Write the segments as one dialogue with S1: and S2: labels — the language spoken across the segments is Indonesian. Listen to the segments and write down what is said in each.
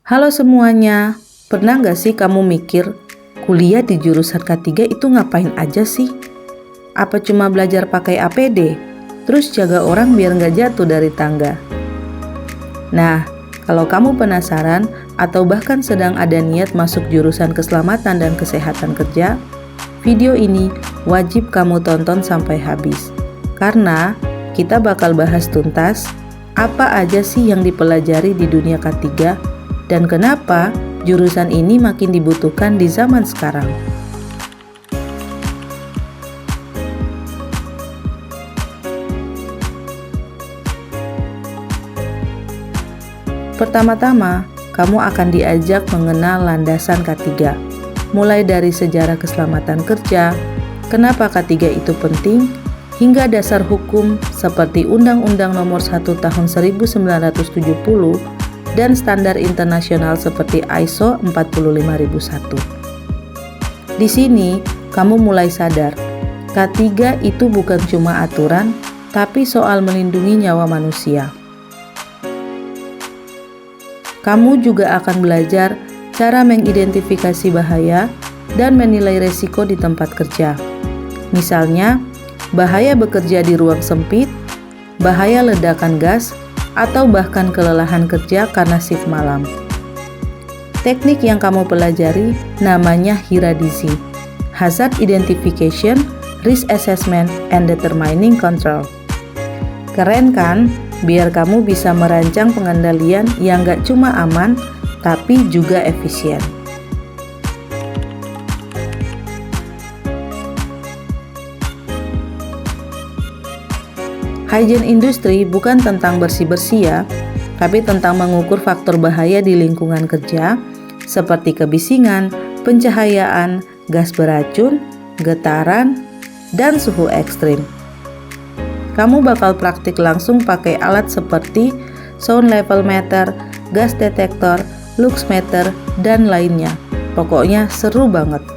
S1: Halo semuanya, pernah nggak sih kamu mikir kuliah di jurusan K3 itu ngapain aja sih? Apa cuma belajar pakai APD, terus jaga orang biar nggak jatuh dari tangga? Nah, kalau kamu penasaran atau bahkan sedang ada niat masuk jurusan keselamatan dan kesehatan kerja, video ini wajib kamu tonton sampai habis. Karena kita bakal bahas tuntas apa aja sih yang dipelajari di dunia K3 dan kenapa jurusan ini makin dibutuhkan di zaman sekarang. Pertama-tama, kamu akan diajak mengenal landasan K3, mulai dari sejarah keselamatan kerja, kenapa K3 itu penting, hingga dasar hukum seperti Undang-Undang Nomor 1 Tahun 1970 dan standar internasional seperti ISO 45001. Di sini, kamu mulai sadar, K3 itu bukan cuma aturan, tapi soal melindungi nyawa manusia. Kamu juga akan belajar cara mengidentifikasi bahaya dan menilai resiko di tempat kerja. Misalnya, bahaya bekerja di ruang sempit, bahaya ledakan gas, atau bahkan kelelahan kerja karena shift malam. Teknik yang kamu pelajari namanya HIRADISI, Hazard Identification, Risk Assessment, and Determining Control. Keren kan? Biar kamu bisa merancang pengendalian yang gak cuma aman, tapi juga efisien. Hygiene industry bukan tentang bersih-bersih ya, tapi tentang mengukur faktor bahaya di lingkungan kerja seperti kebisingan, pencahayaan, gas beracun, getaran, dan suhu ekstrim. Kamu bakal praktik langsung pakai alat seperti sound level meter, gas detektor, lux meter, dan lainnya. Pokoknya seru banget.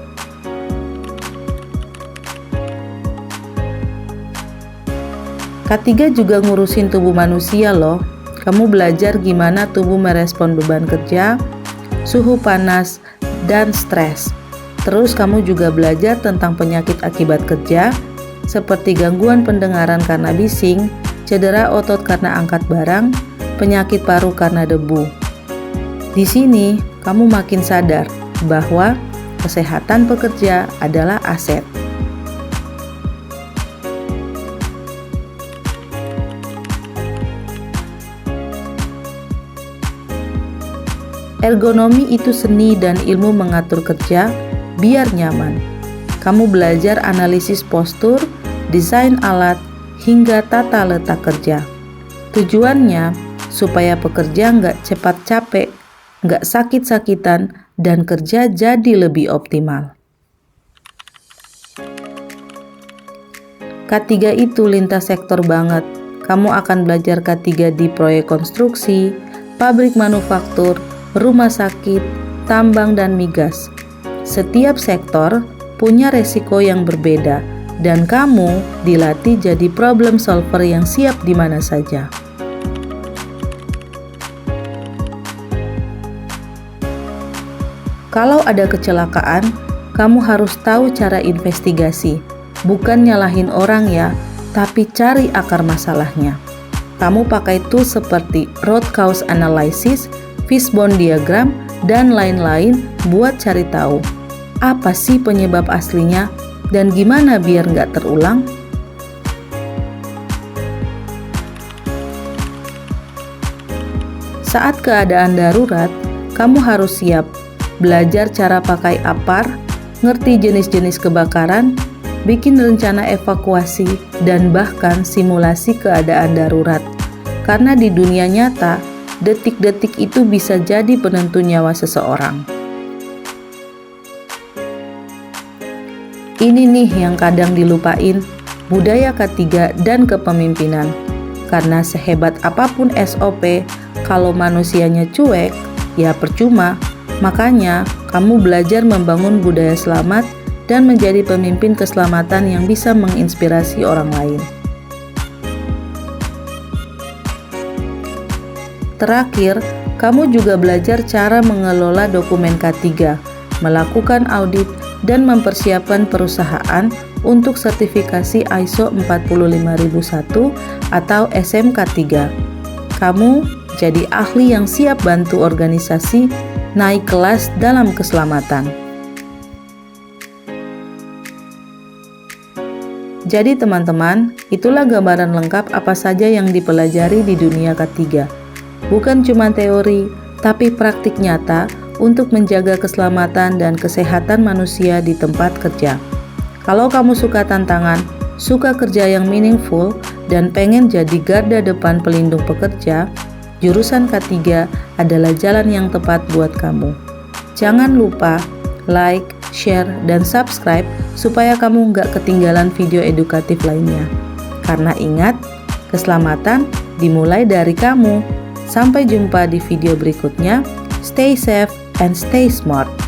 S1: K3 juga ngurusin tubuh manusia loh. Kamu belajar gimana tubuh merespon beban kerja, suhu panas, dan stres. Terus kamu juga belajar tentang penyakit akibat kerja, seperti gangguan pendengaran karena bising, cedera otot karena angkat barang, penyakit paru karena debu. Di sini, kamu makin sadar bahwa kesehatan pekerja adalah aset. Ergonomi itu seni dan ilmu mengatur kerja biar nyaman. Kamu belajar analisis postur, desain alat, hingga tata letak kerja. Tujuannya supaya pekerja nggak cepat capek, nggak sakit-sakitan, dan kerja jadi lebih optimal. K3 itu lintas sektor banget. Kamu akan belajar K3 di proyek konstruksi, pabrik manufaktur, rumah sakit, tambang, dan migas. Setiap sektor punya resiko yang berbeda, dan kamu dilatih jadi problem solver yang siap di mana saja. Kalau ada kecelakaan, kamu harus tahu cara investigasi, bukan nyalahin orang ya, tapi cari akar masalahnya. Kamu pakai tools seperti root cause analysis, fishbone diagram, dan lain-lain buat cari tahu apa sih penyebab aslinya dan gimana biar nggak terulang. Saat keadaan darurat, kamu harus siap belajar cara pakai APAR, ngerti jenis-jenis kebakaran, bikin rencana evakuasi, dan bahkan simulasi keadaan darurat. Karena di dunia nyata, detik-detik itu bisa jadi penentu nyawa seseorang. Ini nih yang kadang dilupain, budaya K3 dan kepemimpinan. Karena sehebat apapun SOP, kalau manusianya cuek, ya percuma. Makanya, kamu belajar membangun budaya selamat dan menjadi pemimpin keselamatan yang bisa menginspirasi orang lain. Terakhir, Kamu juga belajar cara mengelola dokumen K3, melakukan audit, dan mempersiapkan perusahaan untuk sertifikasi ISO 45001 atau SMK 3. Kamu jadi ahli yang siap bantu organisasi naik kelas dalam keselamatan. Jadi teman-teman, itulah gambaran lengkap apa saja yang dipelajari di dunia K3. Bukan cuma teori, tapi praktik nyata untuk menjaga keselamatan dan kesehatan manusia di tempat kerja. Kalau kamu suka tantangan, suka kerja yang meaningful, dan pengen jadi garda depan pelindung pekerja, jurusan K3 adalah jalan yang tepat buat kamu. Jangan lupa like, share, dan subscribe supaya kamu nggak ketinggalan video edukatif lainnya. Karena ingat, keselamatan dimulai dari kamu. Sampai jumpa di video berikutnya. Stay safe and stay smart.